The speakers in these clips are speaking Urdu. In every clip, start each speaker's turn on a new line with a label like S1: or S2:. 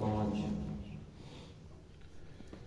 S1: 5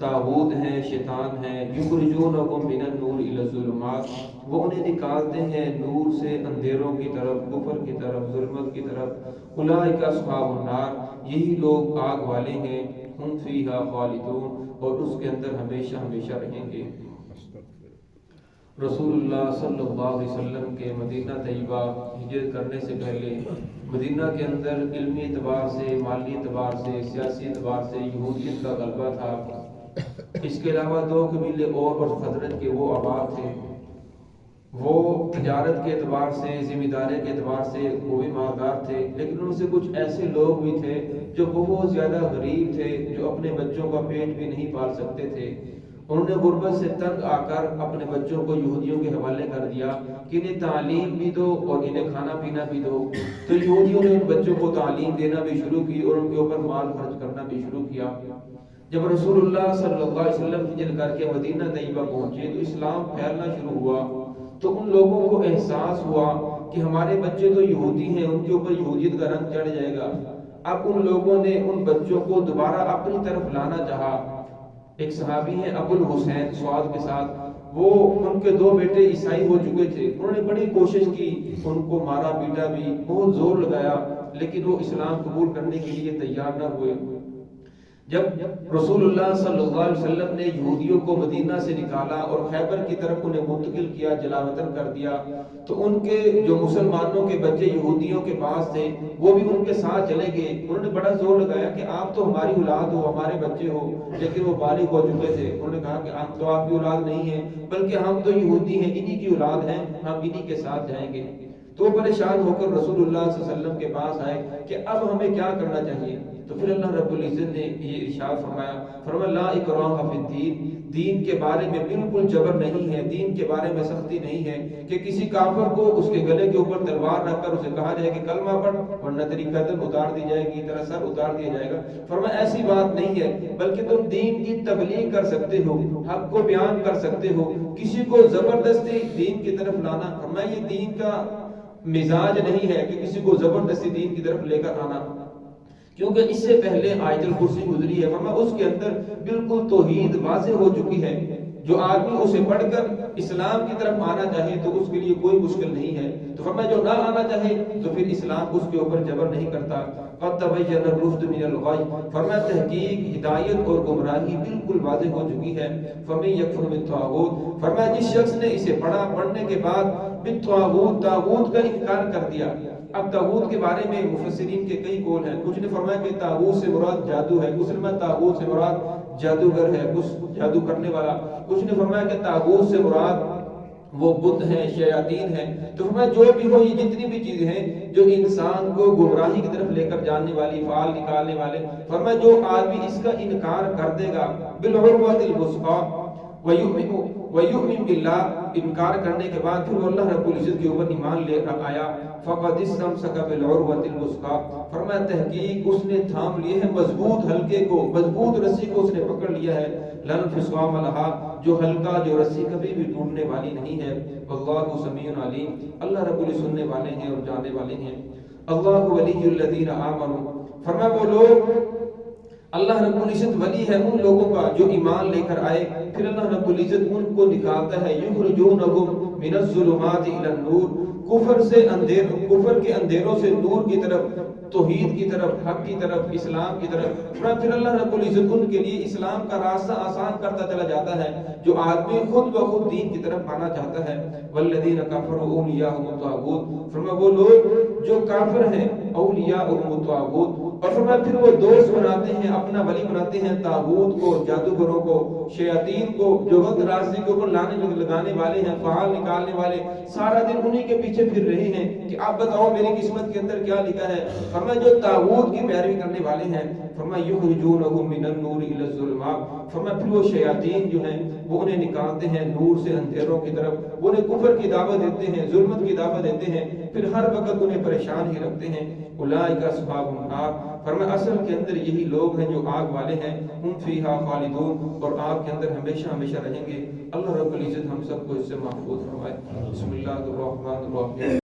S1: طاغوت ہیں، شیطان ہیں، یخرجونہم من النور الی الظلمات، وہ انہیں نکالتے ہیں نور سے اندھیروں کی طرف، کفر کی طرف، ظلمت کی طرف۔ اولئک اصحاب النار، یہی لوگ آگ والے ہیں، ہم فیہا خالدون، اور اس کے اندر ہمیشہ ہمیشہ رہیں گے۔ رسول اللہ صلی اللہ علیہ وسلم کے مدینہ طیبہ ہجرت کرنے سے پہلے مدینہ کے اندر علمی اعتبار سے، مالی اعتبار سے، سیاسی اعتبار سے یہودیت کا غلبہ تھا۔ اس کے علاوہ دو قبیلے اور خزرج کے وہ آباد تھے، وہ تجارت کے اعتبار سے، ذمہ داری کے اعتبار سے وہ بھی مالدار تھے، لیکن ان سے کچھ ایسے لوگ بھی تھے جو بہت زیادہ غریب تھے، جو اپنے بچوں کا پیٹ بھی نہیں پال سکتے تھے۔ انہوں نے غربت سے تنگ آ کر اپنے بچوں کو یہودیوں کے حوالے کر دیا کہ انہیں تعلیم بھی دو اور انہیں کھانا پینا بھی دو۔ تو یہودیوں نے ان بچوں کو تعلیم دینا بھی شروع کی اور ان کے اوپر مال خرچ کرنا بھی شروع کیا۔ جب رسول اللہ صلی اللہ علیہ وسلم ہجرت کر کے مدینہ طیبہ پہنچے تو اسلام پھیلنا شروع ہوا، تو ان لوگوں کو احساس ہوا کہ ہمارے بچے تو یہودی ہیں، ان کے اوپر یہودیت کا رنگ چڑھ جائے گا۔ اب ان لوگوں نے ان بچوں کو دوبارہ اپنی طرف لانا چاہا۔ ایک صحابی ہیں ابو الحسین سواد کے ساتھ، وہ ان کے دو بیٹے عیسائی ہو چکے تھے، انہوں نے بڑی کوشش کی، ان کو مارا پیٹا بھی، بہت زور لگایا، لیکن وہ اسلام قبول کرنے کے لیے تیار نہ ہوئے۔ جب رسول اللہ صلی اللہ علیہ وسلم نے یہودیوں کو مدینہ سے نکالا اور خیبر کی طرف انہیں منتقل کیا، جلا وطن کر دیا، تو ان کے جو مسلمانوں کے بچے یہودیوں کے پاس تھے وہ بھی ان کے ساتھ چلے گئے۔ انہوں نے بڑا زور لگایا کہ آپ تو ہماری اولاد ہو، ہمارے بچے ہو، لیکن وہ بالغ ہو چکے تھے۔ انہوں نے کہا کہ ہم تو آپ کی اولاد نہیں ہیں، بلکہ ہم تو یہودی ہیں، انہی کی اولاد ہیں، ہم انہی کے ساتھ جائیں گے۔ تو وہ پریشان ہو کر رسول اللہ صلی اللہ علیہ وسلم کے پاس آئے کہ اب ہمیں کیا کرنا چاہیے؟ تو پھر اللہ رب العزت نے یہ ارشاد فرمایا لا اکراہ فی الدین، دین کے بارے میں بالکل جبر نہیں ہے، دین کے بارے میں سختی نہیں ہے کہ کسی کافر کو اس کے گلے کے اوپر تلوار رکھ کر اسے کہا جائے کہ کلمہ پڑھ ورنہ تیری گردن اتار دی جائے گی، تیرا سر اتار دیا جائے گا۔ فرمایا ایسی بات نہیں ہے، بلکہ تم دین کی تبلیغ کر سکتے ہو، حق کو بیان کر سکتے ہو، کسی کو زبردستی دین کی طرف لانا، فرمایا یہ دین کا مزاج نہیں ہے کہ کسی کو زبردستی دین کی طرف لے کر آنا، کیونکہ اس سے پہلے آیت الکرسی گزری ہے، فرمایا اس کے اندر بالکل توحید واضح ہو چکی ہے۔ جو آدمی اسے پڑھ کر اسلام کی طرف آنا چاہے تو اس کے لیے کوئی مشکل نہیں ہے، تو فرمایا جو نہ آنا چاہے تو پھر اسلام اس کے اوپر جبر نہیں کرتا۔ قد تبین الرشد من الغی، فرمایا تحقیق ہدایت اور گمراہی بالکل واضح ہو چکی ہے۔ فمن یکفر بالطاغوت، فرمایا جس شخص نے اسے پڑھا، پڑھنے کے بعد بالطاغوت، طاغوت کا انکار کر دیا۔ اب طاغوت کے بارے میں مفسرین کے کئی قول ہیں، کچھ نے فرمایا کہ طاغوت سے مراد جادو ہے، کچھ نے فرمایا طاغوت سے مراد جادوگر ہے، کچھ جادو کرنے والا، کچھ نے فرمایا کہ طاغوت سے مراد وہ بت ہیں، شیاطین ہیں۔ تو فرمایا جو بھی ہو، یہ جتنی بھی چیزیں ہیں جو انسان کو گمراہی کی طرف لے کر جانے والی، فال نکالنے والے، فرمایا جو آدمی اس کا انکار کر دے گا بالعروۃ الوثقی وَيُؤْمِن بِاللَّهِ، انکار کرنے کے بعد پھر وہ اللہ رب العزت کے اوپر ایمان لے کر آیا، فَقَدِ اسْتَمْسَكَ بِالْعُرْوَةِ الْوُثْقَىٰ، فرمایا تحقیق اس نے تھام لیے ہیں مضبوط حلقے کو، مضبوط رسی کو اس نے پکڑ لیا ہے، لَا انفِصَامَ لَهَا، جو حلقہ، جو رسی کبھی بھی ٹوٹنے والی نہیں ہے۔ وَاللَّهُ سَمِيعٌ عَلِيمٌ، اللہ رب العزت سننے والے ہیں اور جاننے والے ہیں۔ اللہ ولی الذین آمنوا، فرمایا وہ لوگ، اللہ رب العزت ولی ہے ان لوگوں کا جو ایمان لے کر آئے، پھر اللہ رب العزت ان کو نکالتا ہے، یخرجونہم من الظلمات الی النور، کفر سے کفر کے اندھیروں سے نور کی طرف، توحید کی طرف، حق کی طرف، اسلام کی طرف۔ پھر اللہ رب العزت ان کے لیے اسلام کا راستہ آسان کرتا چلا جاتا ہے۔ جو آدمی خود بخود دین کی طرف آنا چاہتا ہے، والذین کفروا اولیاءہم الطاغوت، فرمایا وہ لوگ جو کافر ہیں، اولیاءہم الطاغوت، اور فرمایا پھر وہ دوست بناتے ہیں، اپنا ولی بناتے ہیں طاغوت کو، جادوگروں کو، شیاطین کو، جو غلط راستے کے اوپر لگانے والے ہیں، فعال نکالنے والے، سارا دن انہی کے پیچھے پھر رہے ہیں کہ آپ بتاؤ میری قسمت کے اندر کیا لکھا ہے۔ فرمایا جو طاغوت کی پیروی کرنے والے ہیں، فرمایا یخرجونہم من النور الی الظلمات، فرمایا پھر وہ شیاطین جو ہیں وہ انہیں نکالتے ہیں نور سے اندھیروں کی طرف، وہ انہیں کفر کی دعوت دیتے ہیں، ظلمت کی دعوت دیتے ہیں، پھر ہر وقت انہیں پریشان ہی رکھتے ہیں۔ اولئک اصحاب النار، فرمایا اصل کے اندر یہی لوگ ہیں جو آگ والے ہیں، ہم فیہا خالدون، اور آگ کے اندر ہمیشہ ہمیشہ رہیں گے۔ اللہ رب العزت ہم سب کو اس سے محفوظ فرمائے۔ بسم اللہ الرحمن الرحیم۔